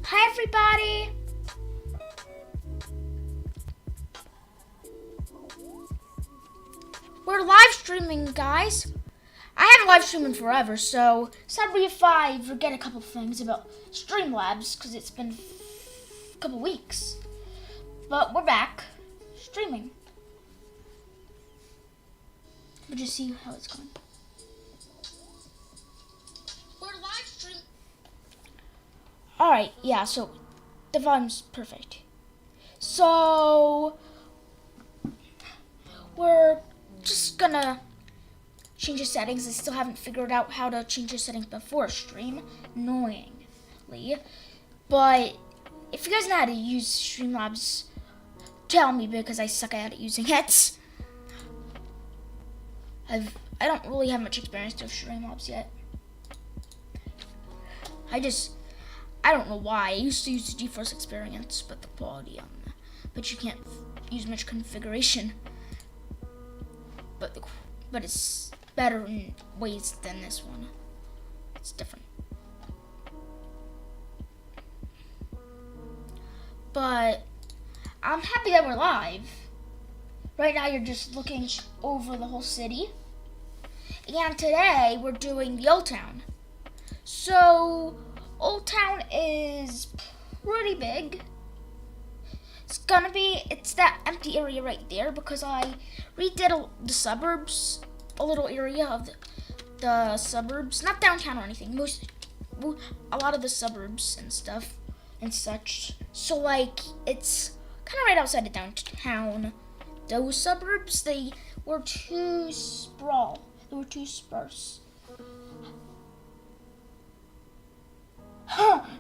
Hi everybody! We're live streaming, guys. I haven't live streaming forever, so sorry if I forget a couple things about Streamlabs, because it's been a couple weeks. But we're back, streaming. We'll just see how it's going. We're live streaming. Alright, yeah, so the volume's perfect. So we're just gonna change the settings. I still haven't figured out how to change the settings before stream, annoyingly. But if you guys know how to use Streamlabs, tell me, because I suck at using it. I don't really have much experience with Streamlabs yet. I don't know why. I used to use the GeForce Experience, but the quality but you can't use much configuration. But it's better in ways than this one. It's different. But I'm happy that we're live. Right now you're just looking over the whole city. And today we're doing the Oldtown. So Oldtown is pretty big. It's that empty area right there because I redid the suburbs, a little area of the suburbs, not downtown or anything, a lot of the suburbs and stuff and such. So like, it's kind of right outside of downtown. Those suburbs, they were too sparse.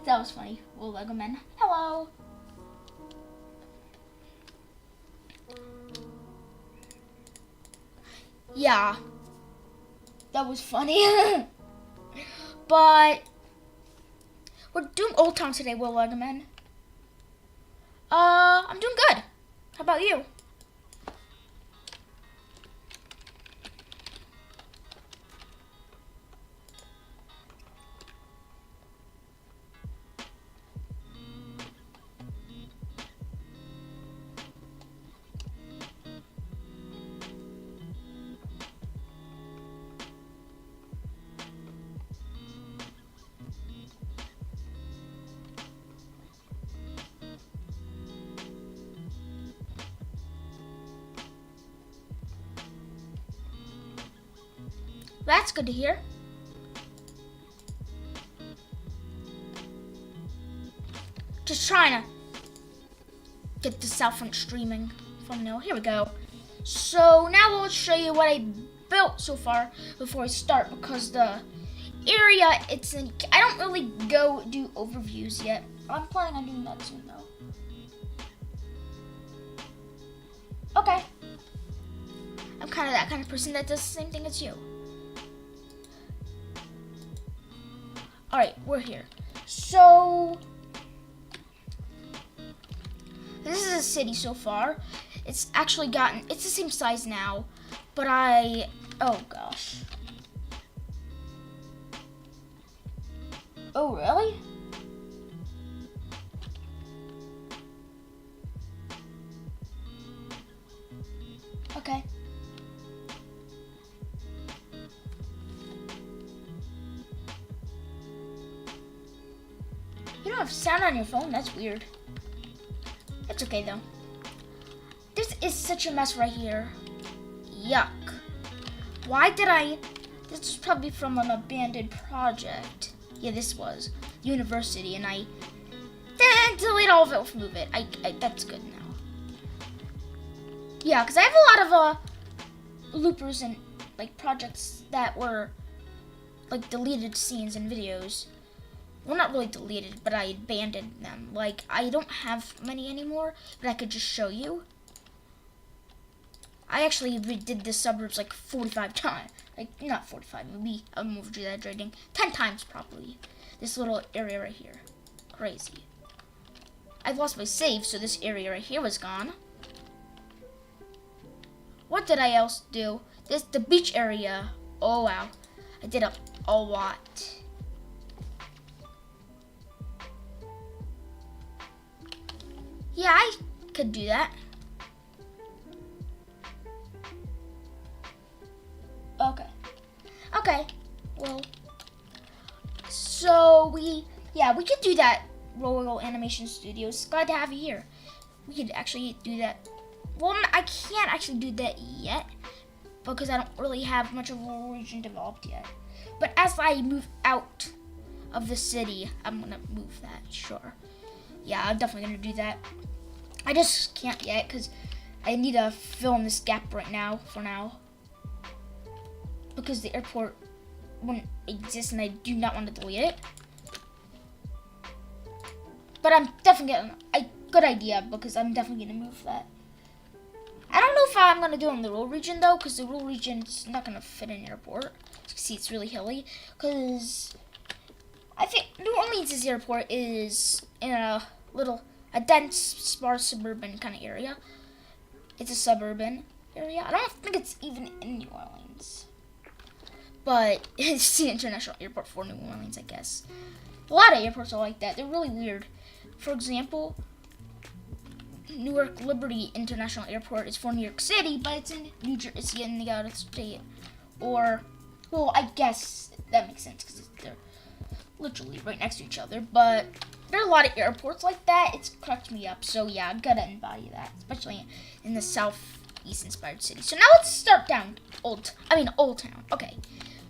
That was funny. Well, Lego men. Hello. Yeah, that was funny. But we're doing Oldtown today, Will Legoman. I'm doing good. How about you? That's good to hear. Just trying to get the Southfront streaming thumbnail. Here we go. So now we'll show you what I built so far before I start, because the area I don't really do overviews yet. I'm planning on doing that soon though. Okay. I'm kind of that kind of person that does the same thing as you. Alright, we're here. So this is a city so far. It's the same size now, but oh gosh. Oh really? Okay. You don't have sound on your phone? That's weird. It's okay though. This is such a mess right here. Yuck. This was probably from an abandoned project. Yeah, this was university, and I didn't delete all of it, move it. That's good now. Yeah, because I have a lot of loopers and like projects that were like deleted scenes and videos. Well, not really deleted, but I abandoned them. Like, I don't have many anymore, but I could just show you. I actually redid the suburbs like 45 times. Like, not 45, maybe I'm over-exaggerating. 10 times, probably. This little area right here. Crazy. I've lost my save, so this area right here was gone. What did I else do? The beach area. Oh, wow. I did a lot. Yeah, I could do that. Okay. Well, so we could do that. Royal Animation Studios. Glad to have you here. We could actually do that. Well, I can't actually do that yet because I don't really have much of a region developed yet. But as I move out of the city, I'm gonna move that, sure. Yeah, I'm definitely gonna do that. I just can't yet because I need to fill in this gap right now, for now. Because the airport wouldn't exist and I do not want to delete it. But I'm definitely getting a good idea because I'm definitely gonna move that. I don't know if I'm gonna do it in the rural region though, because the rural region is not gonna fit an airport. As you can see, it's really hilly. Because I think New Orleans' airport is in a dense, sparse suburban kind of area. It's a suburban area. I don't think it's even in New Orleans, but it's the international airport for New Orleans, I guess. A lot of airports are like that. They're really weird. For example, Newark Liberty International Airport is for New York City, but it's in New Jersey in the out of state. Or, well, I guess that makes sense because they're literally right next to each other. But there are a lot of airports like that. It's cracked me up. So yeah, I'm gonna embody that, especially in the southeast inspired city. So now let's start down Oldtown. Okay,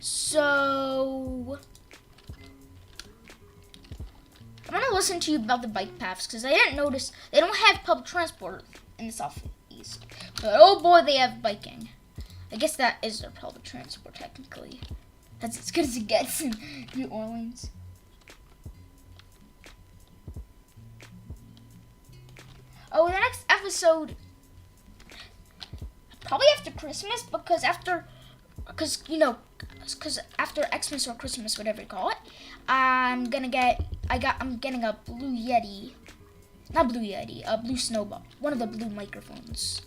so I'm gonna listen to you about the bike paths because I didn't notice they don't have public transport in the southeast. But oh boy, they have biking. I guess that is their public transport technically. That's as good as it gets in New Orleans. Oh, the next episode, probably after Christmas, because after Xmas or Christmas, whatever you call it, I'm getting a blue Yeti, not blue Yeti, a blue Snowball, one of the blue microphones.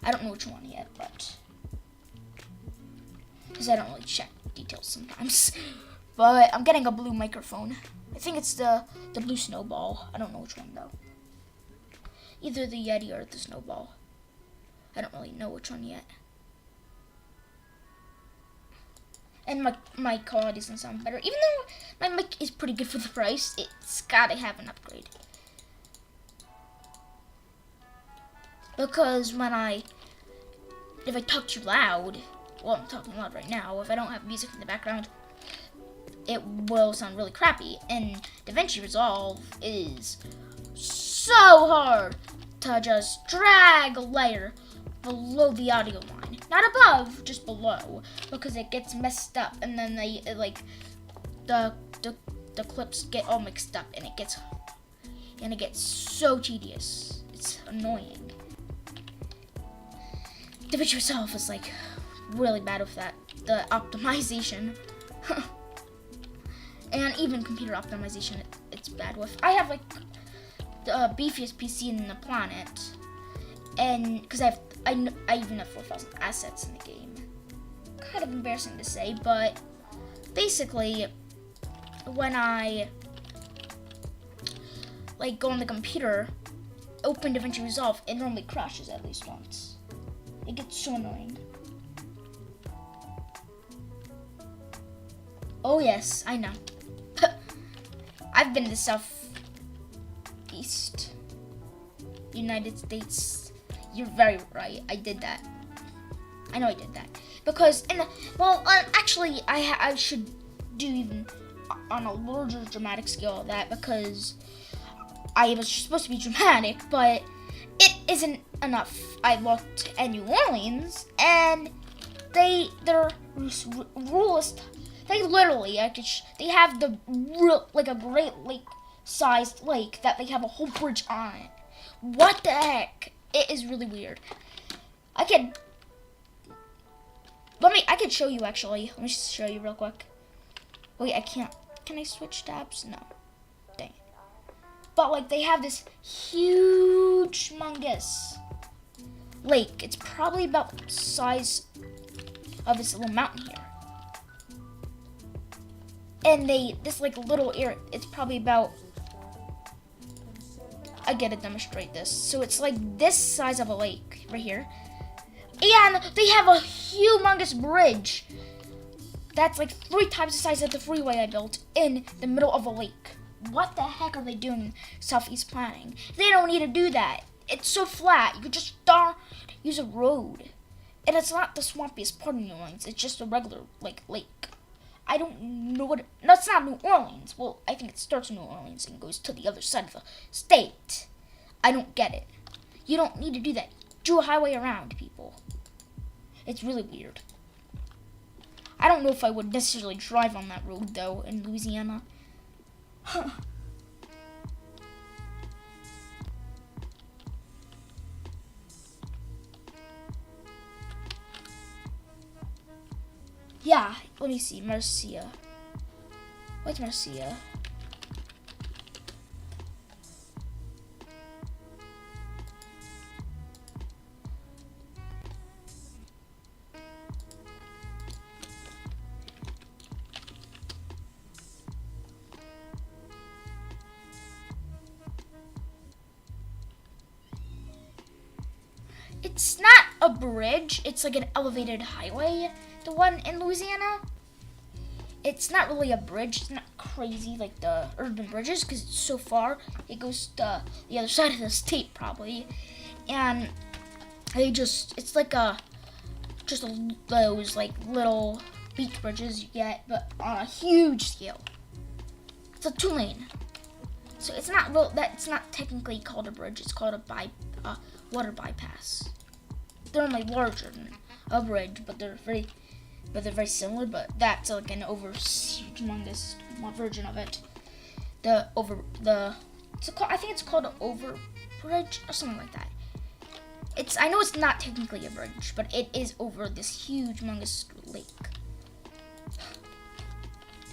I don't know which one yet, but because I don't really check details sometimes. But I'm getting a blue microphone. I think it's the blue Snowball. I don't know which one though. Either the Yeti or the Snowball. I don't really know which one yet. And my quality doesn't sound better. Even though my mic is pretty good for the price, it's gotta have an upgrade. Because if I talk too loud, well, I'm talking loud right now, if I don't have music in the background, it will sound really crappy. And DaVinci Resolve is so hard to just drag a layer below the audio line. Not above, just below, because it gets messed up and then the clips get all mixed up and it gets so tedious. It's annoying. DaVinci Resolve is like really bad with that, the optimization. And even computer optimization, it's bad with. I have like the beefiest PC in the planet, and because I even have 4,000 assets in the game. Kind of embarrassing to say, but basically, when I go on the computer, open DaVinci Resolve, it normally crashes at least once. It gets so annoying. Oh yes, I know. I've been to the Southeast United States. You're very right. I did that. I know I did that because actually, I should do even on a larger dramatic scale of that because I was supposed to be dramatic, but it isn't enough. I looked at New Orleans and their rulist. They literally, they have a Great Lake-sized lake that they have a whole bridge on it. What the heck? It is really weird. I could show you actually. Let me just show you real quick. Wait, I can't. Can I switch tabs? No. Dang it. But they have this huge, humongous lake. It's probably about the size of this little mountain here. And this little area, it's probably about, I gotta demonstrate this. So it's like this size of a lake right here. And they have a humongous bridge that's like 3 times the size of the freeway I built in the middle of a lake. What the heck are they doing Southeast planning? They don't need to do that. It's so flat. You could just use a road. And it's not the swampiest part of New Orleans. It's just a regular like lake. I don't know what that's not New Orleans. Well, I think it starts in New Orleans and goes to the other side of the state. I don't get it. You don't need to do that. Do a highway around, people. It's really weird. I don't know if I would necessarily drive on that road though in Louisiana. Yeah, let me see. Marcia. What's Marcia? It's not a bridge. It's like an elevated highway. The one in Louisiana. It's not really a bridge. It's not crazy like the urban bridges because it's so far. It goes to the other side of the state probably, and it's like those like little beach bridges you get, but on a huge scale. It's a 2-lane, so it's not real. It's not technically called a bridge. It's called a water bypass. They're only larger than a bridge, but they're very similar. But that's like an humongous version of it. I think it's called an overbridge or something like that. I know it's not technically a bridge, but it is over this humongous lake,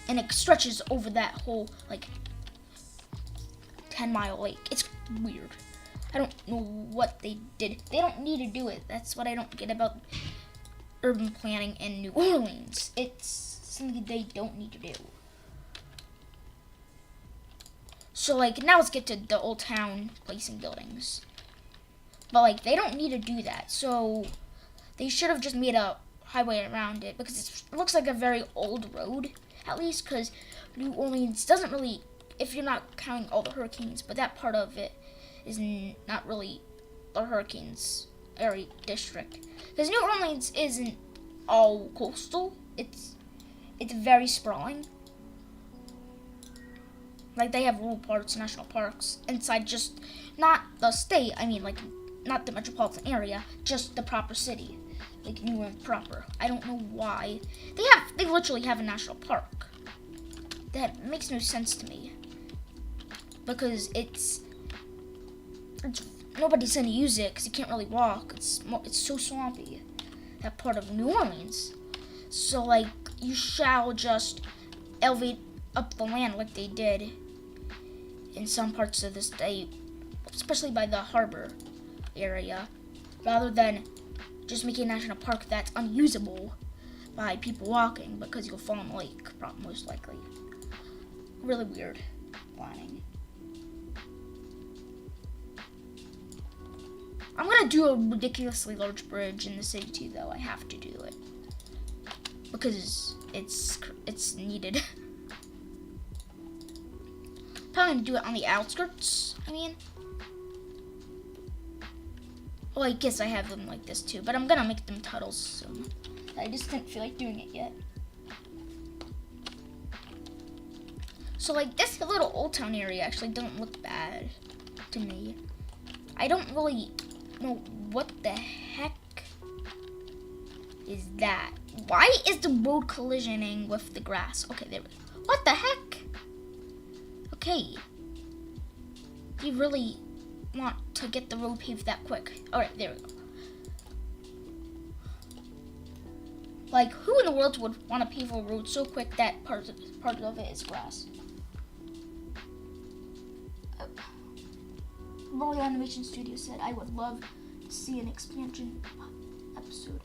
and it stretches over that whole like 10-mile lake. It's weird. I don't know what they did. They don't need to do it. That's what I don't get about urban planning in New Orleans. It's something they don't need to do. So like now let's get to the Oldtown placing buildings. But like they don't need to do that. So they should have just made a highway around it because it looks like a very old road, at least because New Orleans doesn't really, if you're not counting all the hurricanes, but that part of it is not really the hurricanes area district. Because New Orleans isn't all coastal. It's very sprawling. Like they have rural parts, national parks inside just not the state. I mean like not the metropolitan area, just the proper city, like New Orleans proper. I don't know why they literally have a national park. That makes no sense to me because it's nobody's gonna use it because you can't really walk. It's so swampy, that part of New Orleans. So like you shall just elevate up the land like they did in some parts of the state, especially by the harbor area, rather than just making a national park that's unusable by people walking because you'll fall in the lake, most likely. Really weird planning. I'm gonna do a ridiculously large bridge in the city too, though. I have to do it because it's needed. Probably gonna do it on the outskirts. Well, I guess I have them like this too, but I'm gonna make them tunnels soon. I just didn't feel like doing it yet. So like this little Oldtown area actually doesn't look bad to me. I don't really know what the heck is that. Why is the road collisioning with the grass? Okay, there we go. What the heck? Okay. Do you really want to get the road paved that quick? Alright, there we go. Like, who in the world would want to pave a road so quick that part of it is grass? Roller Animation Studio said, I would love to see an expansion episode.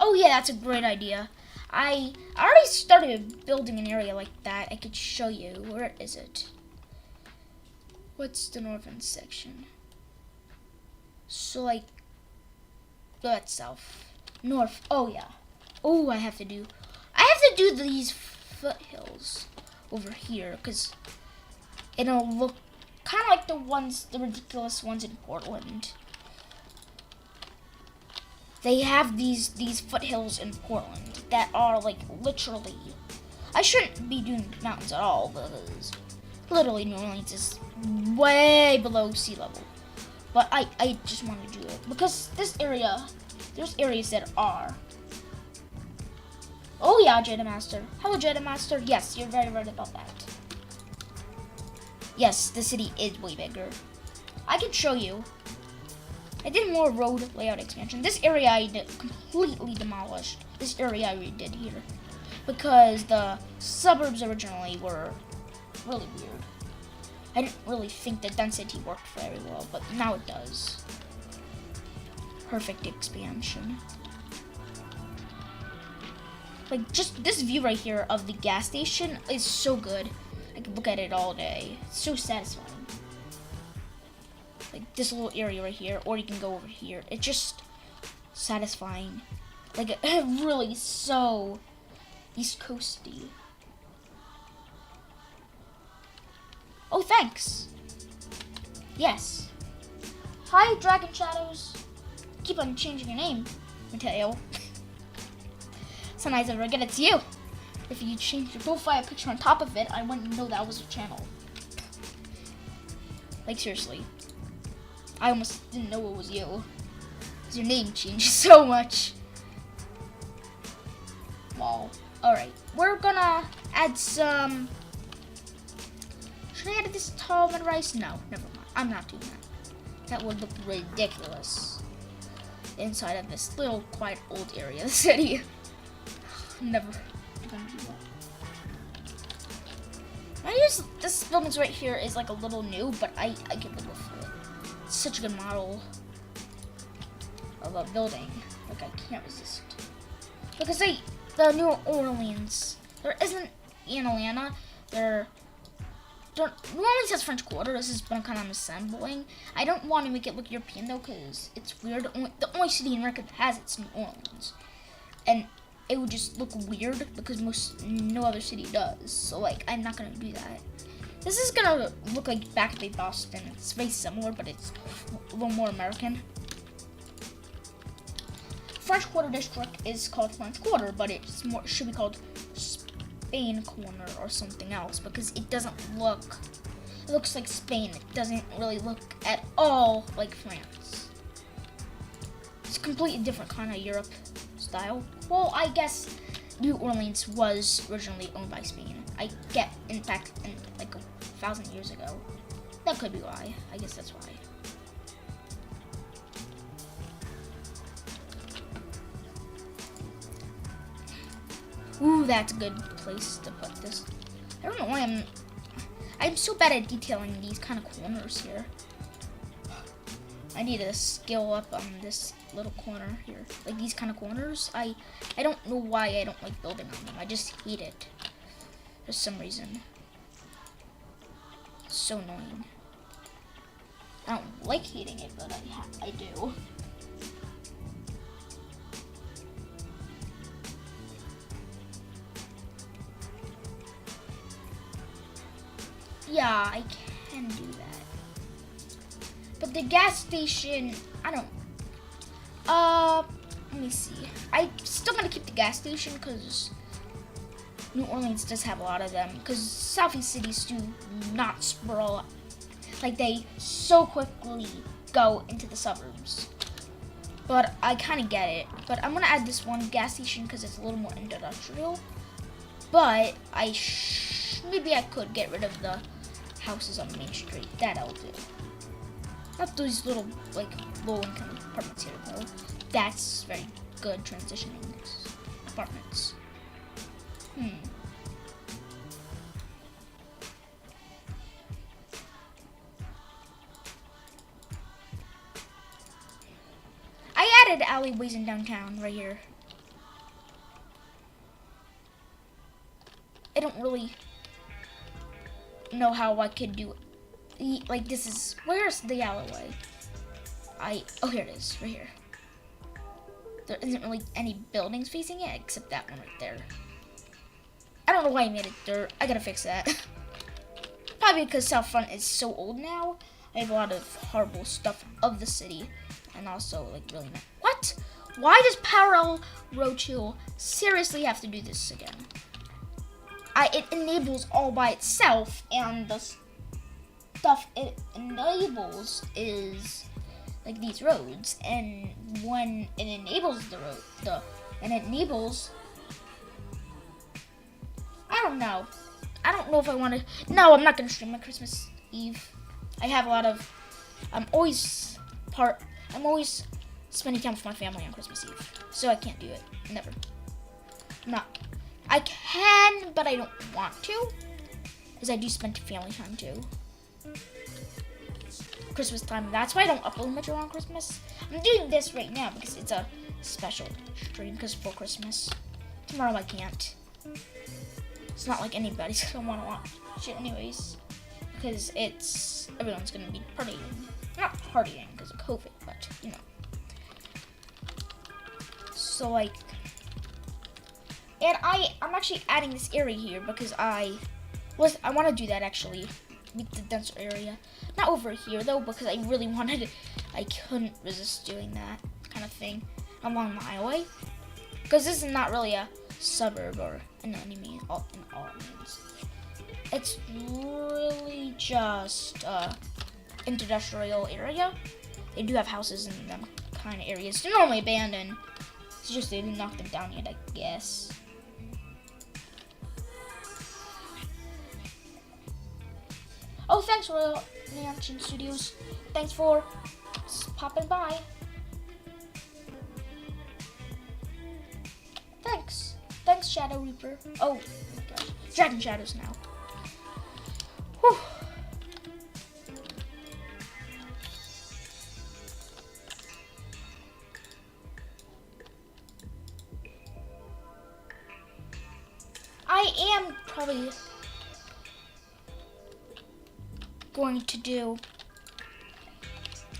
Oh yeah, that's a great idea. I already started building an area like that. I could show you. Where is it? What's the northern section? So like, that's south. North. Oh yeah. Oh, I have to do these foothills over here because it'll look kind of like the ridiculous ones in Portland. They have these foothills in Portland that are like literally. I shouldn't be doing mountains at all because literally New Orleans is way below sea level. But I just want to do it because there's areas that are. Oh yeah, Jada Master. Hello, Jada Master. Yes, you're very right about that. Yes, the city is way bigger. I can show you. I did more road layout expansion. This area I completely demolished. This area I redid here. Because the suburbs originally were really weird. I didn't really think the density worked very well, but now it does. Perfect expansion. Like, just this view right here of the gas station is so good. I could look at it all day. It's so satisfying. Like this little area right here, or you can go over here. It's just satisfying. Like really so East Coasty. Oh, thanks. Yes. Hi, Dragon Shadows. Keep on changing your name, Mateo. Sometimes I forget it's you. If you change your profile picture on top of it, I wouldn't know that was your channel. Like seriously. I almost didn't know it was you. Because your name changed so much. Wow. Alright. We're gonna add some. Should I add this tall red rice? No, never mind. I'm not doing that. That would look ridiculous inside of this little quiet old area of the city. Never gonna do that. I use this buildings right here is like a little new, but I can live with it. It's such a good model of a building. Like I can't resist. Because the New Orleans, there isn't in Atlanta. New Orleans has French Quarter. This is what I'm kind of assembling. I don't want to make it look European though, because it's weird. The only city in America that has it's New Orleans, and it would just look weird because no other city does. So like, I'm not gonna do that. This is gonna look like Back Bay Boston. It's very similar, but it's a little more American. French Quarter District is called French Quarter, but should be called Spain Corner or something else because it doesn't look. It looks like Spain. It doesn't really look at all like France. It's a completely different kind of Europe style. Well, I guess New Orleans was originally owned by Spain. I get, in fact, like 1,000 years ago. That could be why. I guess that's why. Ooh, that's a good place to put this. I don't know why I'm so bad at detailing these kind of corners here. I need to skill up on this little corner here. Like these kind of corners. I don't know why I don't like building on them. I just hate it. For some reason. It's so annoying. I don't like hating it, but I do. Yeah, I can do that. But the gas station, I don't. Let me see. I'm still gonna keep the gas station because New Orleans does have a lot of them. Because Southeast cities do not sprawl up. Like they so quickly go into the suburbs. But I kind of get it. But I'm gonna add this one gas station because it's a little more industrial. But maybe I could get rid of the houses on Main Street. That'll do. Not those little like low-income apartments here though. That's very good transitioning apartments. I added alleyways in downtown right here. I don't really know how I could do it. Like, this is, where's the alleyway? Oh, here it is, right here. There isn't really any buildings facing it except that one right there. I don't know why I made it dirt. I gotta fix that. Probably because Southfront is so old now. I have a lot of horrible stuff of the city. And also, like, really not. What? Why does Parallel Row 2 seriously have to do this again? It enables all by itself, and the stuff it enables is like these roads. And when it enables I don't know. I don't know if I want to. No, I'm not gonna stream on Christmas Eve. I have a lot of. I'm always spending time with my family on Christmas Eve, so I can't do it. Never. Not. I can, but I don't want to, because I do spend family time too. Christmas time. That's why I don't upload much around Christmas. I'm doing this right now because it's a special stream because for Christmas. Tomorrow I can't. It's not like anybody's gonna want to watch it anyways, because everyone's gonna be partying. Not partying because of COVID, but you know. So like, and I'm actually adding this area here because I want to do that actually, make the denser area. Not over here though, because I really wanted it. I couldn't resist doing that kind of thing along the highway, because this is not really a suburb or in all means. It's really just industrial area. They do have houses in them kind of areas. They're normally abandoned. It's just they didn't knock them down yet, I guess. Oh, thanks, Royal Mansion Studios. Thanks for popping by. Thanks, Shadow Reaper. Oh my gosh. Dragon Shadows now. Whew. I am probably going to do.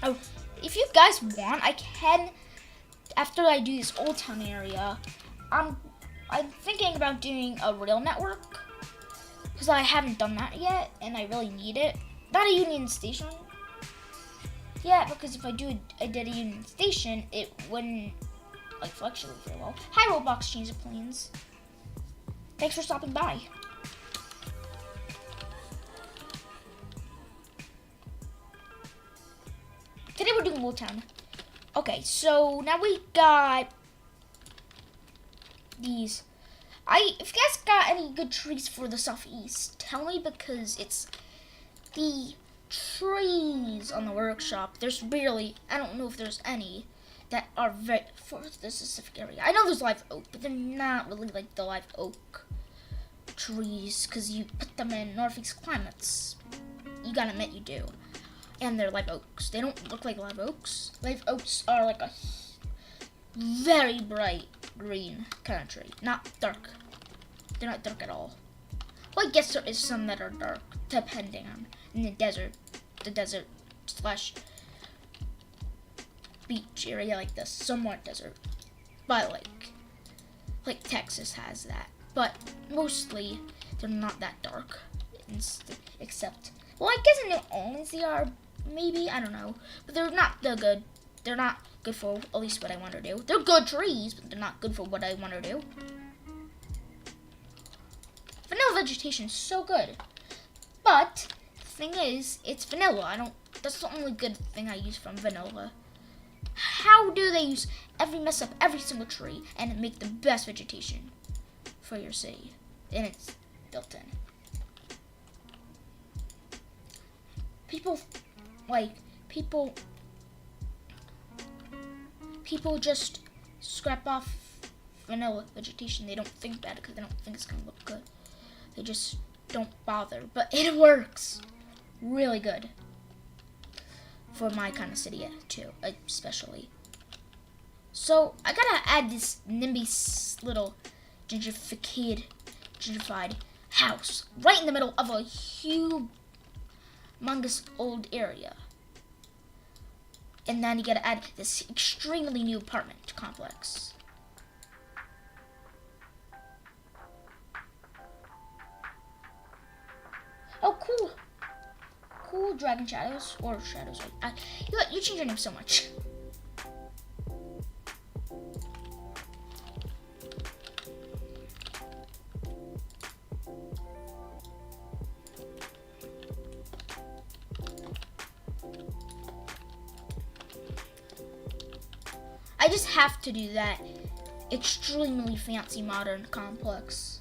Oh, if you guys want, I can. After I do this Oldtown area, I'm thinking about doing a rail network because I haven't done that yet, and I really need it. Not a Union Station. Yeah, because if I did a Union Station, it wouldn't like fluctuate very well. Hi, Roblox Change of Planes. Thanks for stopping by. Today we're doing Oldtown. Okay, so now we got these. If you guys got any good trees for the southeast, tell me, because it's the trees on the workshop. There's barely, I don't know if there's any that are very for this specific area. I know there's live oak, but they're not really like the live oak trees, because you put them in northeast climates. You gotta admit you do. And they're live oaks. They don't look like live oaks. Live oaks are like a very bright green kind of tree. Not dark. They're not dark at all. Well, I guess there is some that are dark, depending on in the desert slash beach area, like the somewhat desert. But like Texas has that. But mostly they're not that dark. Except, well, I guess in New Orleans they are. Maybe, I don't know, but they're not good. They're not good for at least what I want to do. They're good trees, but they're not good for what I want to do. Vanilla vegetation is so good, but the thing is, it's vanilla. That's the only good thing I use from vanilla. How do they mess up every single tree and make the best vegetation for your city? And it's built in. People just scrap off vanilla vegetation. They don't think about it because they don't think it's gonna look good. They just don't bother, but it works really good for my kind of city too, especially. So I gotta add this NIMBY little gentrified house right in the middle of a humongous old area. And then you gotta add this extremely new apartment complex. Oh, cool. Cool Dragon Shadows, or Shadows. You change your name so much. I just have to do that extremely fancy modern complex.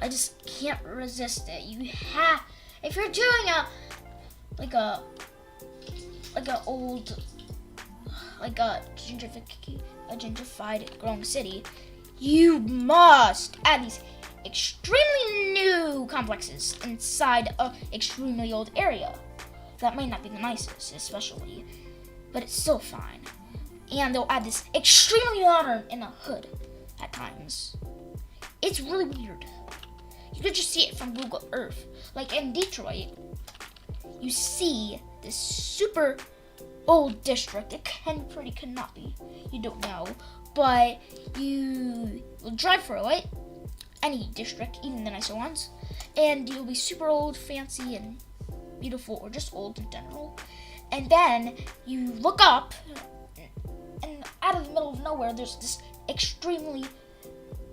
I just can't resist it. You have, if you're doing a gentrified growing city, you must add these extremely new complexes inside a extremely old area. That might not be the nicest, especially, but it's still fine. And they'll add this extremely modern in a hood at times. It's really weird. You could just see it from Google Earth. Like in Detroit, you see this super old district. It cannot be. You don't know. But you will drive through it, any district, even the nicer ones, and you'll be super old, fancy, and beautiful, or just old in general. And then you look up, and out of the middle of nowhere, there's this extremely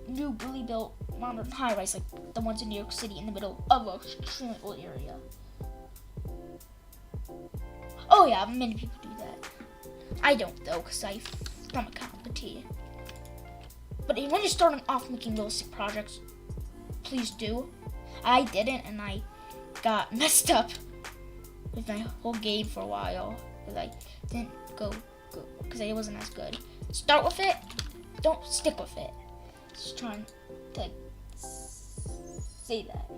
newly built modern high-rise, like the ones in New York City, in the middle of an extremely old area. Oh yeah, many people do that. I don't though, because I'm a competee. But when you're starting off making realistic projects, please do. I didn't, and I got messed up with my whole game for a while, because I didn't go because it wasn't as good. Start with it, don't stick with it. Just trying to say that.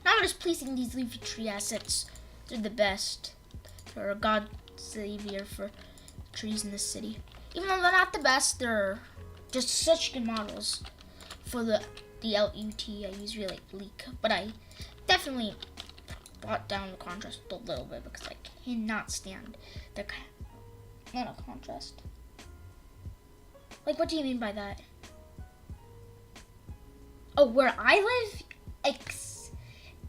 Now I'm just placing these leafy tree assets. They're the best. They're a god savior for trees in this city. Even though they're not the best, they're just such good models for the LUT. I use really bleak, but I definitely brought down the contrast a little bit because I cannot stand the kind of contrast. Like, what do you mean by that? Oh, where I live?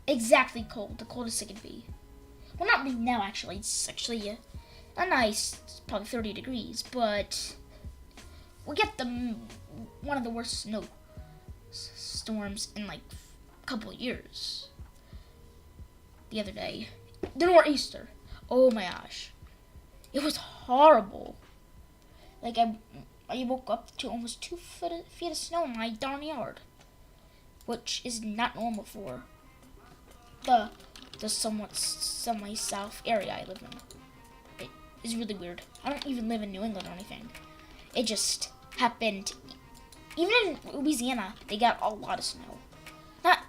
Exactly cold. The coldest it can be. Well, not right now, actually. It's actually a nice, probably 30 degrees, but we get one of the worst snow storms in like a couple of years. The other day, the nor'easter. Oh my gosh, it was horrible. Like I woke up to almost 2 feet of snow in my darn yard, which is not normal for the somewhat semi-south area I live in. It is really weird. I don't even live in New England or anything. It just happened. Even in Louisiana, they got a lot of snow. Not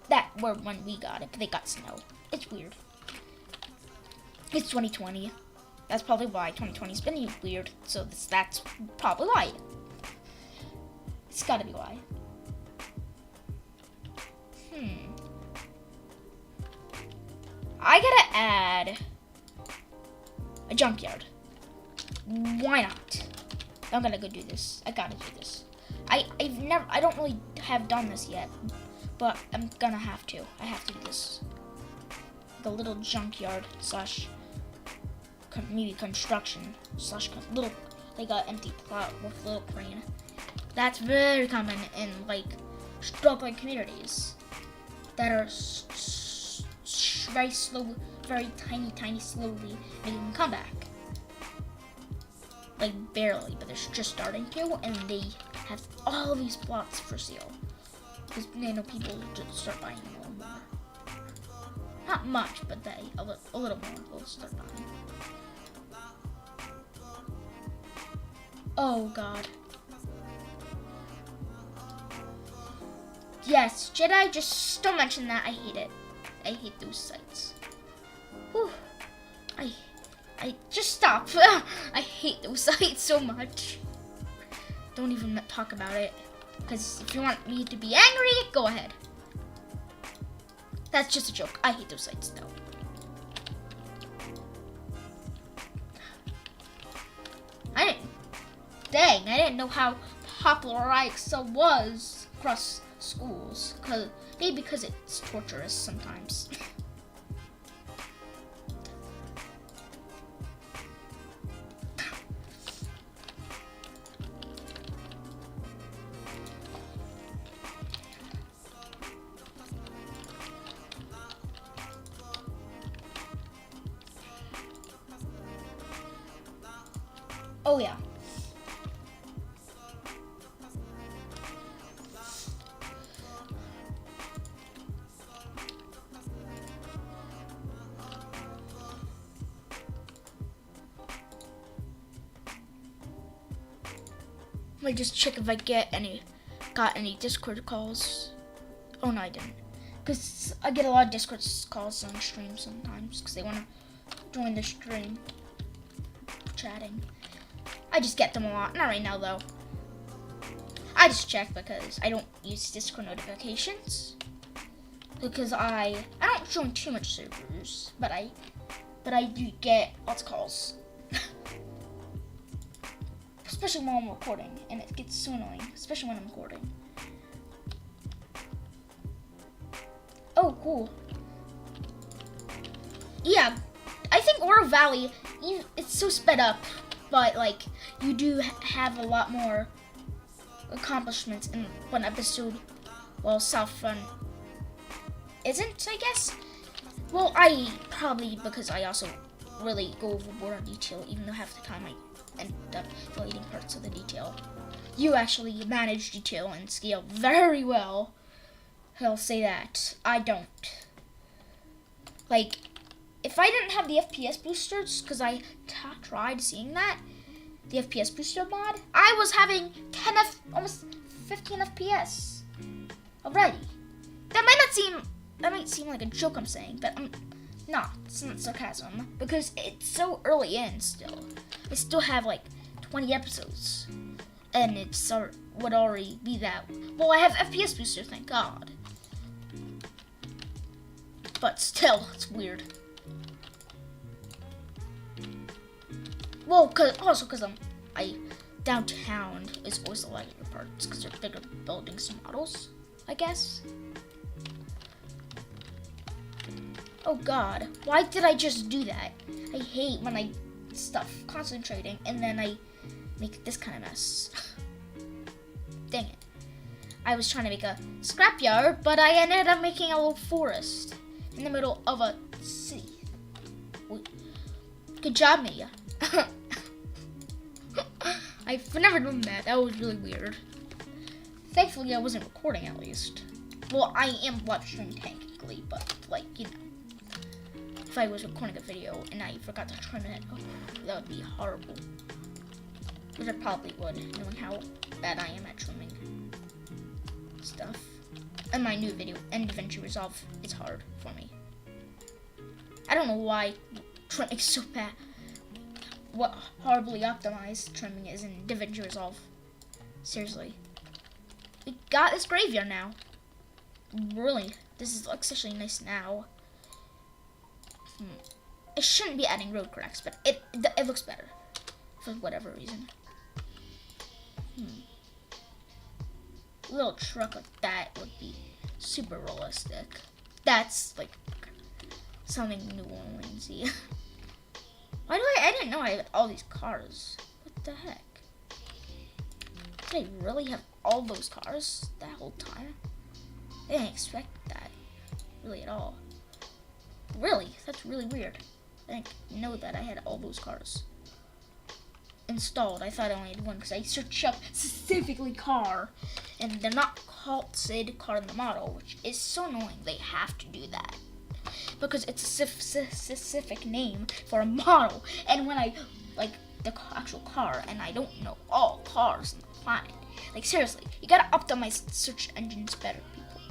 that when we got it, but they got snow. It's weird. It's 2020. That's probably why 2020's been weird. So that's probably why. It's gotta be why. I gotta add a junkyard. Why not? I'm gonna go do this. I gotta do this. I don't really have done this yet, but I'm gonna have to. I have to do this. The little junkyard slash maybe construction slash little like a empty plot with a little crane. That's very common in like struggling communities that are very slow, very tiny, slowly making a comeback. Like barely, but they're just starting to, and they have all of these plots for sale because they know people just start buying a little more. Not much, but a little more will start buying. Oh God. Yes, Jedi, just don't mention that. I hate it. I hate those sites. Whew. I just stop. I hate those sites so much. Don't even talk about it. Because if you want me to be angry, go ahead. That's just a joke. I hate those sites though. I didn't know how popular IXL was across schools. Maybe because it's torturous sometimes. Oh yeah. Let me just check if I got any Discord calls. Oh no, I didn't. Because I get a lot of Discord calls on stream sometimes because they want to join the stream chatting. I just get them a lot. Not right now though. I just check because I don't use Discord notifications. Because I don't join too much servers, but I do get lots of calls. Especially while I'm recording, and it gets so annoying, especially when I'm recording. Oh, cool. Yeah, I think Oro Valley, it's so sped up, but like, you do have a lot more accomplishments in one episode, while Southfront isn't, I guess. Well, because I also really go overboard on detail, even though half the time I end up deleting parts of the detail. You actually manage detail and scale very well. I'll say that. I don't. Like, if I didn't have the FPS boosters, because I tried seeing that, the FPS booster mod, I was having almost 15 FPS already. That might seem like a joke I'm saying, but no, it's not sarcasm, because it's so early in still. I still have like 20 episodes, and would already be that. Well, I have FPS booster, thank God. But still, it's weird. Well, because downtown is always the lighter parts, because they're bigger buildings and models, I guess. Oh God, why did I just do that? I hate when I stop concentrating and then I make this kind of mess. Dang it. I was trying to make a scrapyard, but I ended up making a little forest in the middle of a city. Good job, Mia. I've never done that. That was really weird. Thankfully, I wasn't recording at least. Well, I am live streaming technically, but like, you know, if I was recording a video and I forgot to trim it, oh, that would be horrible. Which I probably would, knowing how bad I am at trimming stuff. And my new video, and DaVinci Resolve, is hard for me. I don't know why trimming is so bad. What horribly optimized trimming is in DaVinci Resolve. Seriously. We got this graveyard now. Really, this looks actually nice now. It shouldn't be adding road cracks, but it looks better for whatever reason. A little truck like that would be super realistic. That's like something New Orleansy. Why do I didn't know I had all these cars. What the heck? Did I really have all those cars that whole time? I didn't expect that really at all. Really? That's really weird. I didn't know that I had all those cars installed. I thought I only had one because I searched up specifically car, and they're not called SID car in the model, which is so annoying. They have to do that because it's a specific name for a model, and when I like the actual car, and I don't know all cars on the planet. Like seriously, you gotta optimize search engines better, people.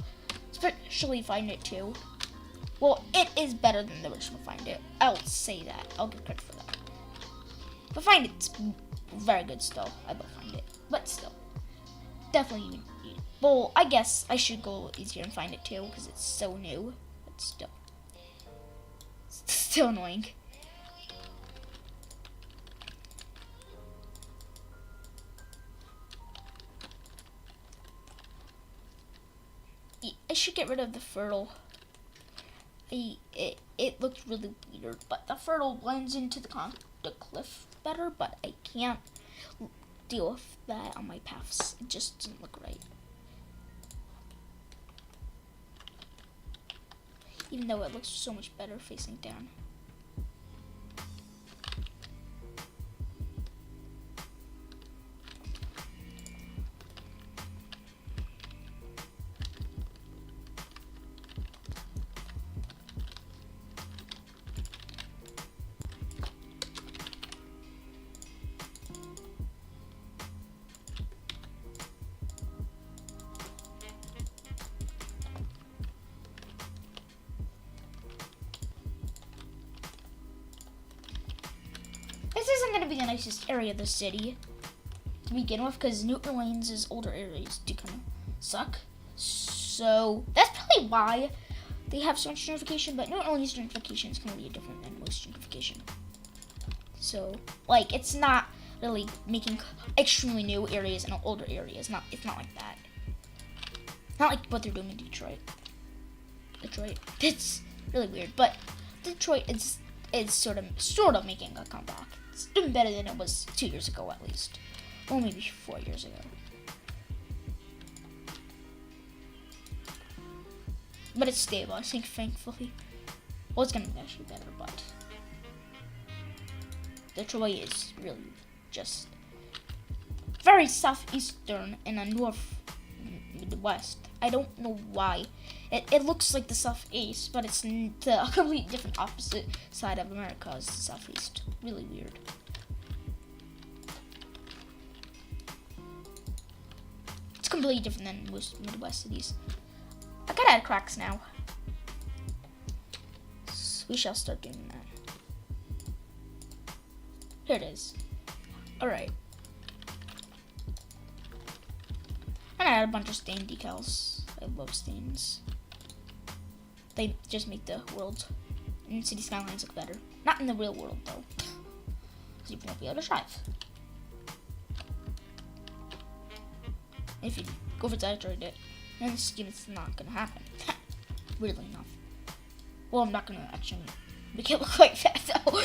Especially Find It too. Well, it is better than the original Find It. I'll say that. I'll give credit for that. But Find It's very good still. I love Find It. But still. Definitely. Well, I guess I should go easier and Find It too, because it's so new. But still. It's still annoying. I should get rid of the fertile. It looks really weird, but the fertile blends into the cliff better, but I can't deal with that on my paths. It just doesn't look right. Even though it looks so much better facing down. This isn't going to be the nicest area of the city to begin with, because New Orleans' older areas do kind of suck. So that's probably why they have so much gentrification, but New Orleans gentrification is completely different than most gentrification. So, like, it's not really making extremely new areas and older areas. It's not like that. Not like what they're doing in Detroit. It's really weird, but Detroit is sort of making a comeback. It's doing better than it was 2 years ago at least. Or maybe 4 years ago. But it's stable, I think, thankfully. Well, it's gonna be actually better, but Detroit is really just very southeastern and a north Midwest. I don't know why. It looks like the southeast, but it's the completely different opposite side of America is the southeast. Really weird. It's completely different than most Midwest cities. I gotta add cracks now. So we shall start doing that. Here it is. Alright. I'm gonna add a bunch of stain decals. I love stains. They just make the world and city skylines look better. Not in the real world though, because you won't be able to drive. If you go for Detroit, then this game is not gonna happen. Weirdly enough. Well, I'm not gonna actually make it look like that though.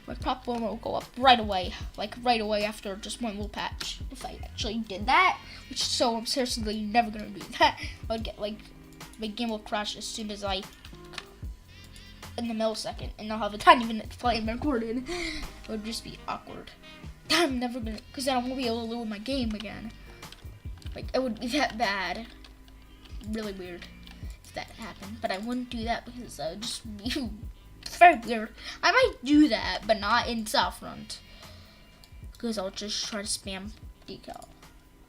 My prop one will go up right away, like right away after just one little patch. If I actually did that, which so I'm seriously never gonna do that. I would get like my game will crash as soon as I in the millisecond, and I'll have a tiny minute to play and record it. It would just be awkward. I'm never gonna, because then I won't be able to load my game again. Like, it would be that bad. Really weird if that happened. But I wouldn't do that because that would just be very weird. I might do that, but not in Southfront. Because I'll just try to spam decal.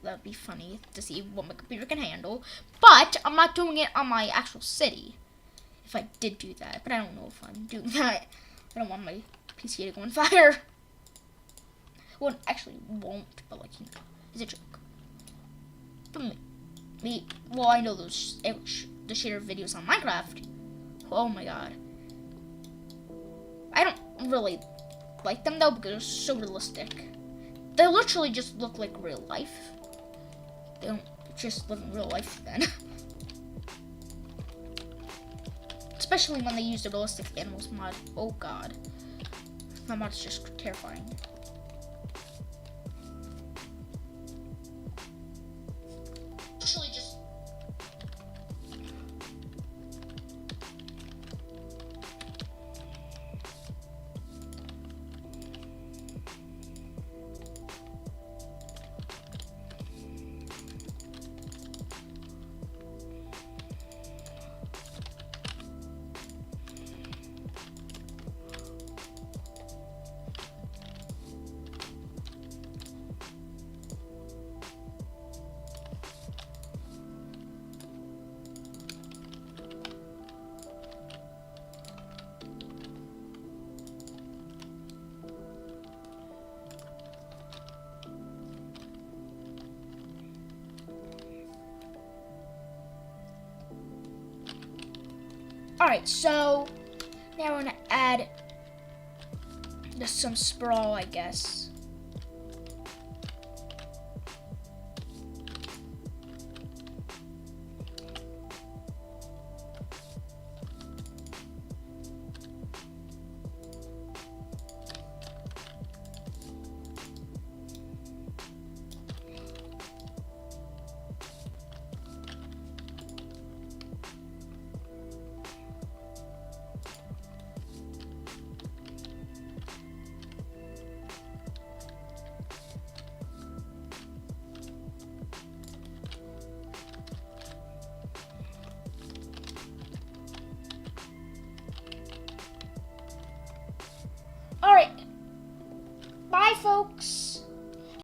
That would be funny to see what my computer can handle. But I'm not doing it on my actual city. If I did do that. But I don't know if I'm doing that. I don't want my PC to go on fire. Well, actually won't, but like, you know, it's a joke. But me, well, I know those the shader videos on Minecraft. Oh my god. I don't really like them though because they're so realistic. They literally just look like real life. They don't just live in real life then. Especially when they use the realistic animals mod. Oh god. That mod is just terrifying. Literally just... Alright, so now we're gonna add some sprawl, I guess.